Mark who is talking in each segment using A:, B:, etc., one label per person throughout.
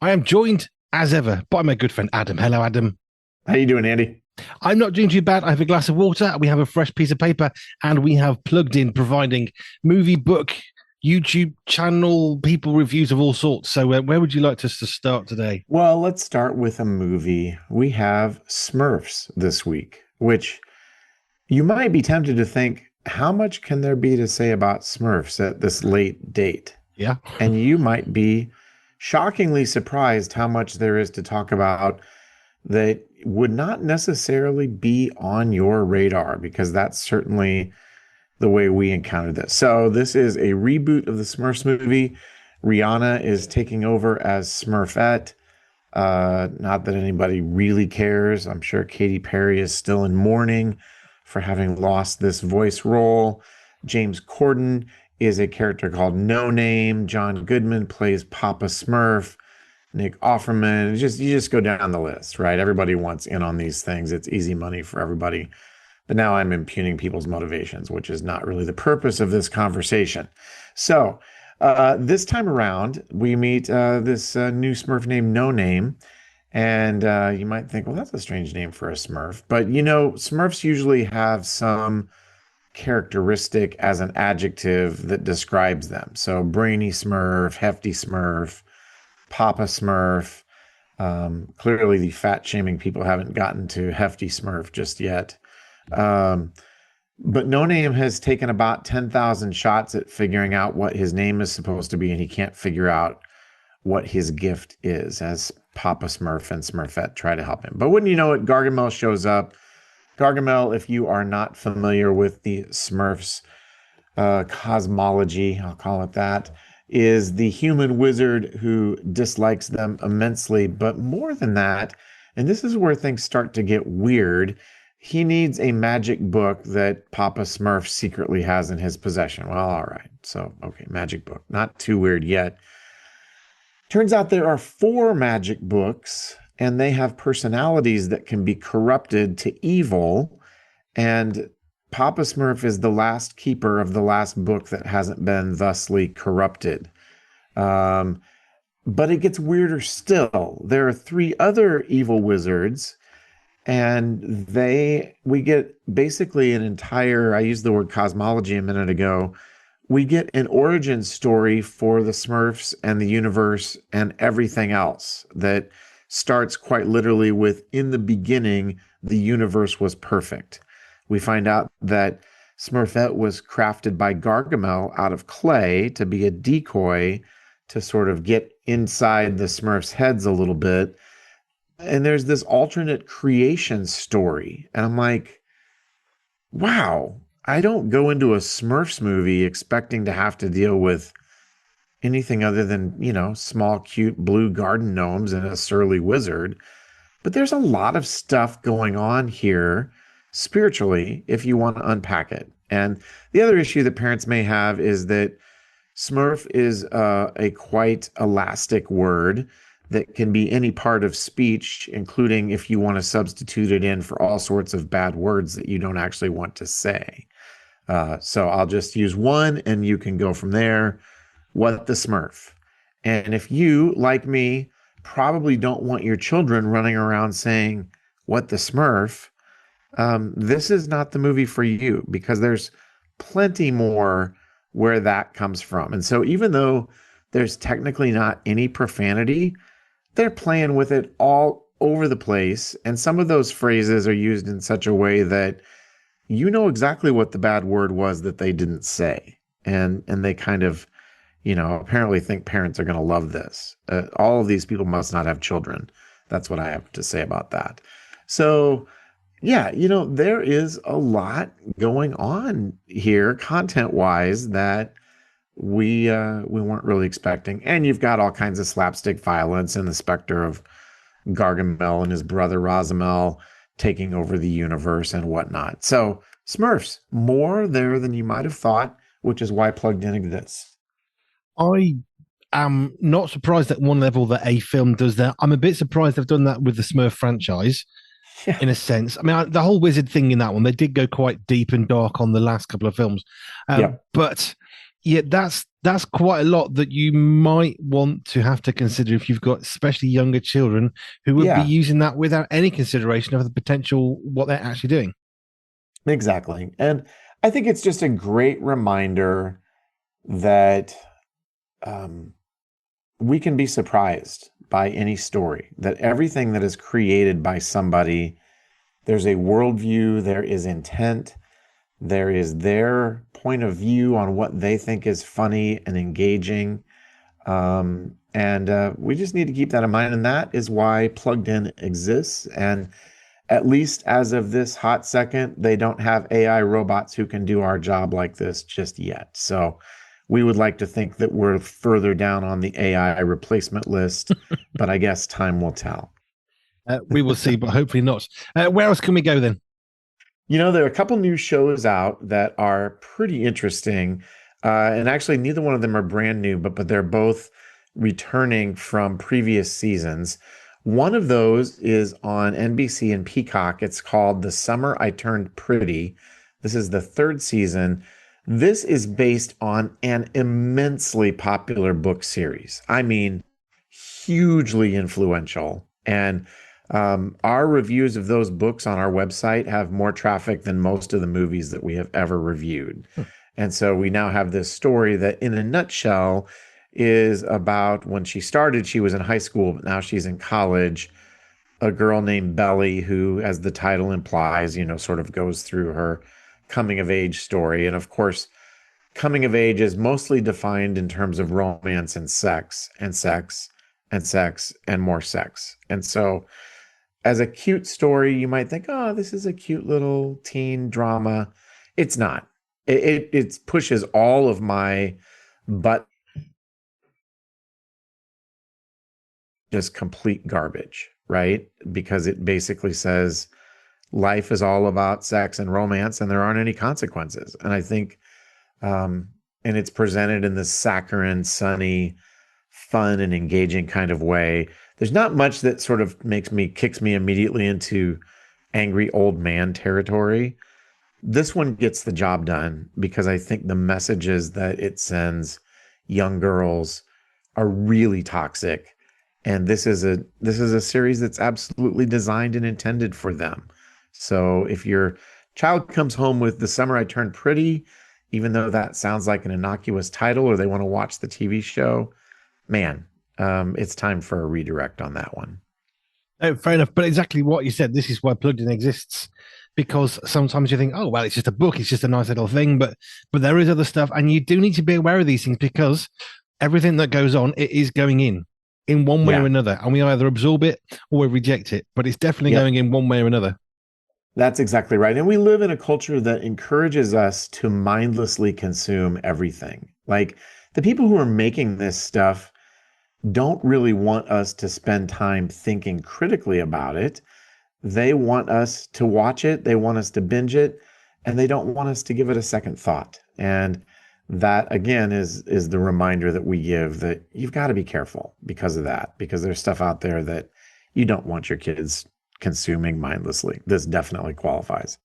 A: I am joined, as ever, by my good friend Adam. Hello, Adam.
B: How you doing, Andy?
A: I'm not doing too bad. I have a glass of water, we have a fresh piece of paper, and we have plugged in providing movie, book, YouTube channel, people reviews of all sorts. So where would you like us to start today?
B: Well, let's start with a movie. We have Smurfs this week, which you might be tempted to think, how much can there be to say about Smurfs at this late date?
A: Yeah.
B: And you might be shockingly surprised how much there is to talk about that would not necessarily be on your radar, because that's certainly the way we encountered this. So this is a reboot of the Smurfs movie. Rihanna is taking over as Smurfette. Not that anybody really cares. I'm sure Katy Perry is still in mourning for having lost this voice role. James Corden is a character called No Name. John Goodman plays Papa Smurf. Nick Offerman. You just go down the list, right? Everybody wants in on these things. It's easy money for everybody. But now I'm impugning people's motivations, which is not really the purpose of this conversation. So this time around, we meet this new Smurf named No Name. And you might think, well, that's a strange name for a Smurf. But, Smurfs usually have some characteristic as an adjective that describes them. So brainy Smurf, hefty Smurf, Papa Smurf. Clearly, the fat shaming people haven't gotten to hefty Smurf just yet. But No Name has taken about 10,000 shots at figuring out what his name is supposed to be, and he can't figure out what his gift is, as Papa Smurf and Smurfette try to help him. But wouldn't you know it, Gargamel shows up. Gargamel, if you are not familiar with the Smurfs cosmology, I'll call it that, is the human wizard who dislikes them immensely. But more than that, and this is where things start to get weird, he needs a magic book that Papa Smurf secretly has in his possession. Well, all right. So, okay, magic book. Not too weird yet. Turns out there are 4 magic books, and they have personalities that can be corrupted to evil. And Papa Smurf is the last keeper of the last book that hasn't been thusly corrupted. But it gets weirder still. There are 3 other evil wizards, and we get basically an entire, I used the word cosmology a minute ago. We get an origin story for the Smurfs and the universe and everything else that starts quite literally with, in the beginning, the universe was perfect. We find out that Smurfette was crafted by Gargamel out of clay to be a decoy to sort of get inside the Smurfs' heads a little bit. And there's this alternate creation story. And I'm like, wow, I don't go into a Smurfs movie expecting to have to deal with anything other than, small, cute blue garden gnomes and a surly wizard. But there's a lot of stuff going on here spiritually, if you want to unpack it. And the other issue that parents may have is that Smurf is a quite elastic word that can be any part of speech, including if you want to substitute it in for all sorts of bad words that you don't actually want to say. So I'll just use one and you can go from there. What the Smurf? And if you, like me, probably don't want your children running around saying, what the Smurf? This is not the movie for you, because there's plenty more where that comes from. And so even though there's technically not any profanity, they're playing with it all over the place. And some of those phrases are used in such a way that you know exactly what the bad word was that they didn't say. And they kind of, apparently think parents are going to love this. All of these people must not have children. That's what I have to say about that. So, yeah, there is a lot going on here content-wise that we weren't really expecting. And you've got all kinds of slapstick violence and the specter of Gargamel and his brother Rosamel taking over the universe and whatnot. So Smurfs, more there than you might have thought, which is why Plugged In exists.
A: I am not surprised at one level that a film does that. I'm a bit surprised they've done that with the Smurf franchise.
B: Yeah.
A: In a sense. I mean, the whole wizard thing in that one, they did go quite deep and dark on the last couple of films.
B: Yeah.
A: But Yeah, that's quite a lot that you might want to have to consider if you've got especially younger children who would be
B: Yeah,
A: using that without any consideration of the potential what they're actually doing.
B: exactly. And I think it's just a great reminder that um, we can be surprised by any story, that everything that is created by somebody, there's a worldview, there is intent, there is their point of view on what they think is funny and engaging. And we just need to keep that in mind. And that is why Plugged In exists. And at least as of this hot second, they don't have AI robots who can do our job like this just yet. So we would like to think that we're further down on the AI replacement list, but I guess time will tell.
A: We will see, but hopefully not. Where else can we go then?
B: There are a couple new shows out that are pretty interesting. And actually, neither one of them are brand new, but they're both returning from previous seasons. One of those is on NBC and Peacock. It's called The Summer I Turned Pretty. This is the third season. This is based on an immensely popular book series. I mean, hugely influential. And our reviews of those books on our website have more traffic than most of the movies that we have ever reviewed. And so we now have this story that, in a nutshell, is about when she started, she was in high school, but now she's in college. A girl named Belly, who, as the title implies, sort of goes through her coming of age story. And of course, coming of age is mostly defined in terms of romance and sex and sex and sex and more sex. And so, as a cute story, you might think, oh, this is a cute little teen drama. It's not. It pushes all of my but just complete garbage, right? Because it basically says life is all about sex and romance and there aren't any consequences. And I think, and it's presented in this saccharine, sunny, fun, and engaging kind of way. There's not much that sort of kicks me immediately into angry old man territory. This one gets the job done because I think the messages that it sends young girls are really toxic. And this is a series that's absolutely designed and intended for them. So if your child comes home with The Summer I Turned Pretty, even though that sounds like an innocuous title, or they want to watch the TV show, man, it's time for a redirect on that one.
A: Oh, fair enough. But exactly what you said, this is why Plugged In exists. Because sometimes you think, oh well, it's just a book, it's just a nice little thing, but there is other stuff, and you do need to be aware of these things because everything that goes on, it is going in one way or
B: Yeah.
A: another, and we either absorb it or we reject it. But it's definitely
B: Yep.
A: going in one way or another.
B: That's exactly right. And we live in a culture that encourages us to mindlessly consume everything. Like the people who are making this stuff don't really want us to spend time thinking critically about it. They want us to watch it, they want us to binge it, and they don't want us to give it a second thought. And that again is the reminder that we give that you've got to be careful because of that, because there's stuff out there that you don't want your kids consuming mindlessly. This definitely qualifies.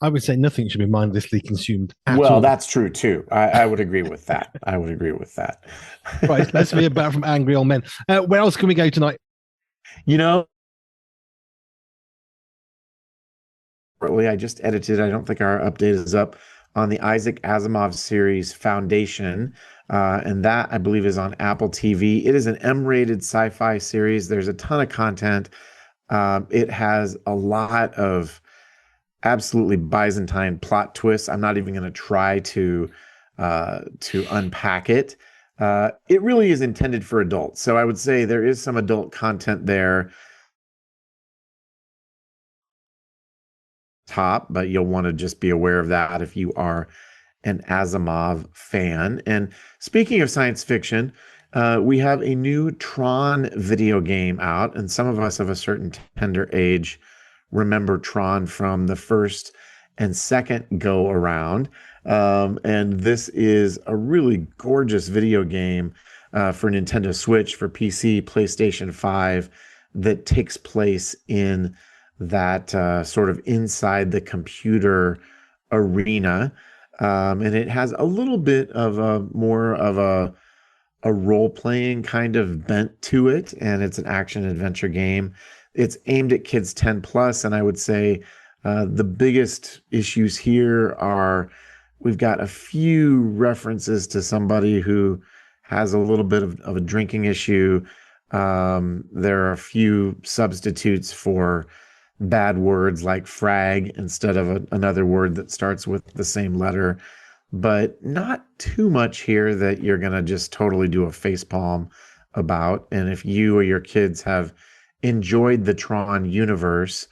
A: I would say nothing should be mindlessly consumed at
B: Well,
A: all.
B: that's true too. I would agree with that. I would agree with that.
A: Right, let's be about from angry old men. Where else can we go tonight?
B: you know, I just edited, I don't think our update is up on the Isaac Asimov series Foundation. And that I believe is on Apple TV. It is an M-rated sci-fi series. There's a ton of content. It has a lot of absolutely Byzantine plot twists. I'm not even going to try to unpack it. It really is intended for adults. So I would say there is some adult content there top, but you'll want to just be aware of that if you are an Asimov fan. And speaking of science fiction, we have a new Tron video game out, and some of us of a certain tender age remember Tron from the first and second go around. And this is a really gorgeous video game for Nintendo Switch, for PC, PlayStation 5, that takes place in that sort of inside the computer arena. And it has a little bit of a more of a role playing kind of bent to it, and it's an action adventure game. It's aimed at kids 10 plus, and I would say the biggest issues here are we've got a few references to somebody who has a little bit of a drinking issue. There are a few substitutes for bad words like frag instead of another word that starts with the same letter, but not too much here that you're going to just totally do a facepalm about. And if you or your kids have enjoyed the Tron universe,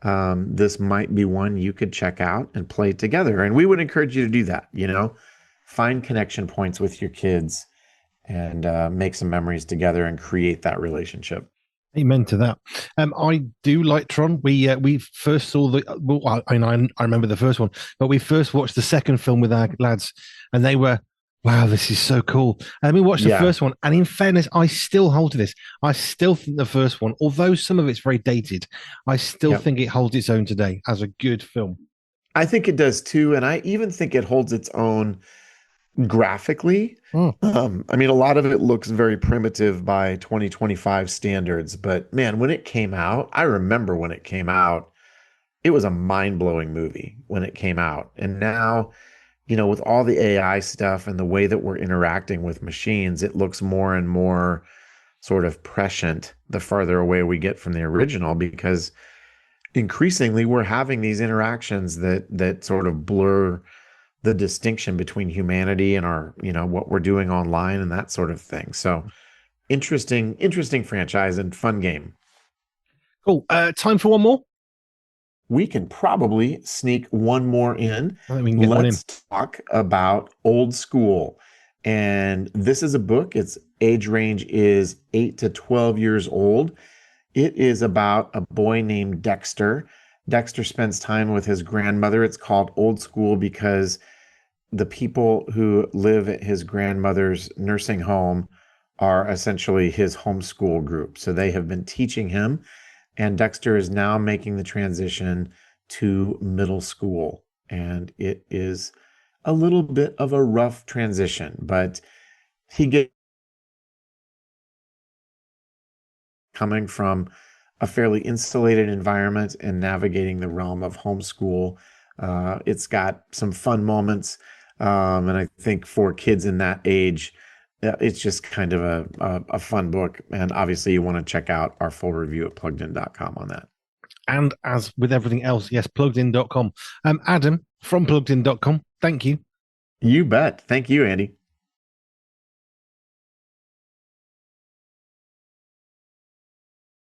B: this might be one you could check out and play together. And we would encourage you to do that, find connection points with your kids and make some memories together and create that relationship.
A: Amen to that. I do like Tron. We first saw I remember the first one, but we first watched the second film with our lads, and they were, wow, this is so cool. And we watched the
B: Yeah.
A: first one, and in fairness, I still hold to this. I still think the first one, although some of it's very dated, I still
B: Yep.
A: think it holds its own today as a good film.
B: I think it does too. And I even think it holds its own graphically.
A: Mm.
B: I mean, a lot of it looks very primitive by 2025 standards, but man, when it came out, I remember when it came out, it was a mind-blowing movie when it came out. And now, with all the AI stuff and the way that we're interacting with machines, it looks more and more sort of prescient the farther away we get from the original, because increasingly we're having these interactions that sort of blur the distinction between humanity and our, what we're doing online and that sort of thing. So interesting franchise and fun game.
A: Cool. Time for one more.
B: We can probably sneak one more in.
A: I think we can get one in.
B: Let's talk about Old School. And this is a book. Its age range is 8 to 12 years old. It is about a boy named Dexter. Dexter spends time with his grandmother. It's called Old School because the people who live at his grandmother's nursing home are essentially his homeschool group. So they have been teaching him, and Dexter is now making the transition to middle school. And it is a little bit of a rough transition, but he gets coming from a fairly insulated environment and navigating the realm of homeschool. It's got some fun moments. And I think for kids in that age, it's just kind of a fun book. And obviously, you want to check out our full review at pluggedin.com on that.
A: And as with everything else, yes, pluggedin.com. Adam from pluggedin.com, thank you.
B: You bet. Thank you, Andy.